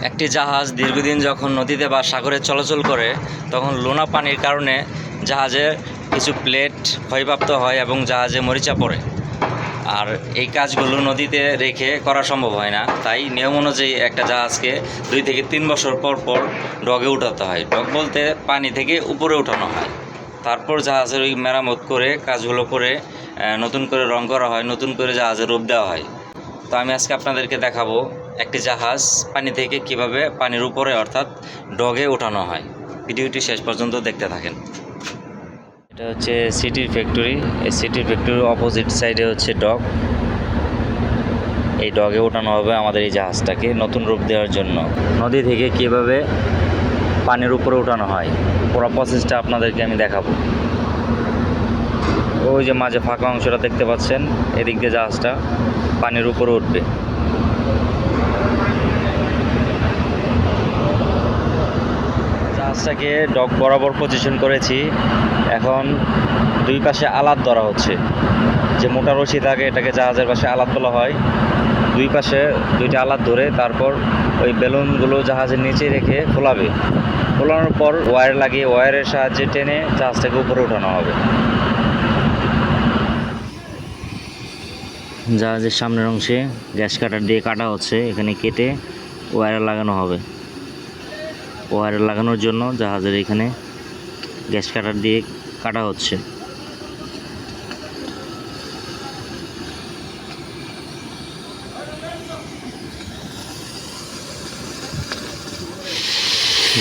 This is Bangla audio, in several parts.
একটি জাহাজ দীর্ঘদিন যখন নদীতে বা সাগরে চলাচল করে তখন লোনা পানির কারণে জাহাজের কিছু প্লেট ক্ষয়প্রাপ্ত হয় এবং জাহাজে মরিচা পড়ে। আর এই কাজগুলো নদীতে রেখে করা সম্ভব হয় না, তাই নিয়ম অনুযায়ী একটা জাহাজকে 2 থেকে 3 বছর পর পর ডগে উঠাতে হয়। ডগ বলতে পানি থেকে উপরে উঠানো হয়, তারপর জাহাজের ওই মেরামত করে কাজগুলো করে নতুন করে রং করা হয়, নতুন করে জাহাজের রূপ দেওয়া হয়। তো আমি আজকে আপনাদেরকে দেখাবো একটি জাহাজ পানি থেকে কিভাবে পানির উপরে অর্থাৎ ডগে ওঠানো হয়। ভিডিওটি শেষ পর্যন্ত দেখতে থাকেন। এটা হচ্ছে সিটির ফ্যাক্টরি। এই সিটির ফ্যাক্টরির অপোজিট সাইডে হচ্ছে ডগ। এই ডগে ওঠানো হবে আমাদের এই জাহাজটাকে নতুন রূপ দেওয়ার জন্য। নদী থেকে কিভাবে পানির উপরে ওঠানো হয় পুরো প্রসেসটা আপনাদেরকে আমি দেখাবো। ওই যে মাঝে ফাঁকা অংশটা দেখতে পাচ্ছেন, এদিক দিয়ে জাহাজটা পানির উপরে উঠবে। জাহাজটাকে ডক বরাবর পজিশন করেছি। এখন দুই পাশে আলাত ধরা হচ্ছে, যে মোটা রশি থাকে এটাকে জাহাজের পাশে আলাত বলা হয়। দুই পাশে দুইটা আলাত ধরে তারপর ওই বেলুনগুলো জাহাজের নিচে রেখে ফোলাবে। ফোলানোর পর ওয়্যার লাগিয়ে ওয়্যারের সাহায্যে টেনে জাহাজটাকে উপরে ওঠানো হবে। জাহাজের সামনের অংশে গ্যাস কাটার দিয়ে কাটা হচ্ছে, এখানে কেটে ওয়্যার লাগানো হবে। ওয়্যার লাগানোর জন্য জাহাজের এখানে গ্যাস কাটার দিয়ে কাটা হচ্ছে।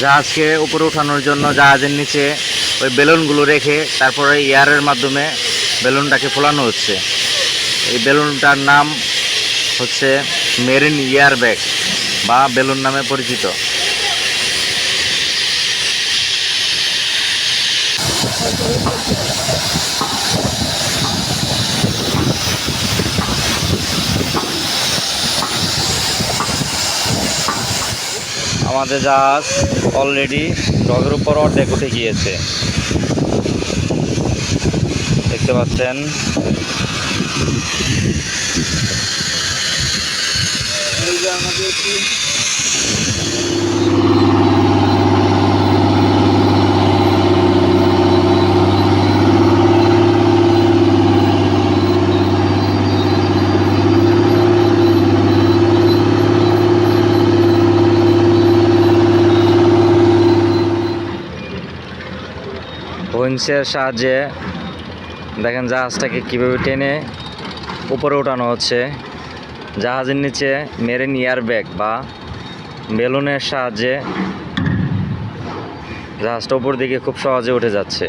জাহাজকে উপরে ওঠানোর জন্য জাহাজের নিচে ওই বেলুনগুলো রেখে তারপরে এয়ারের মাধ্যমে বেলুনটাকে ফোলানো হচ্ছে। এই বেলুনটার নাম হচ্ছে মেরিন এয়ার ব্যাগ বা বেলুন নামে পরিচিত। আমাদের জাহাজ অলরেডি ডগের উপর অর্ধেক উঠে গিয়েছে, দেখতে পাচ্ছেন। হুইংসের সাহায্যে দেখেন জাহাজটাকে কীভাবে টেনে উপরে ওঠানো হচ্ছে। জাহাজের নিচে মেরিন এয়ার ব্যাগ বা বেলুনের সাহায্যে জাহাজটা উপর দিকে খুব সহজে উঠে যাচ্ছে।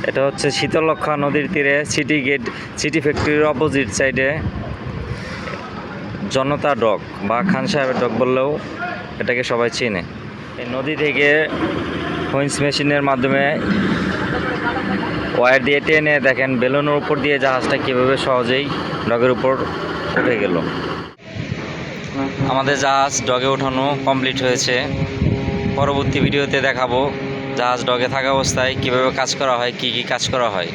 এটা হচ্ছে শীতলক্ষা নদীর তীরে সিটি ফ্যাক্টরির অপোজিট সাইডে জনতা ডক বা খান সাহেবের ডক বললেও এটাকে সবাই চিনে। এই নদী থেকে হুইন্স মেশিনের মাধ্যমে ওয়্যার দিয়ে টেনে দেখেন বেলুনের উপর দিয়ে জাহাজটা কীভাবে সহজেই ডগের উপর উঠে গেল। আমাদের জাহাজ ডগে ওঠানো কমপ্লিট হয়েছে। পরবর্তী ভিডিওতে দেখাবো জাহাজ ডগে থাকা অবস্থায় কীভাবে কাজ করা হয়, কী কী কাজ করা হয়।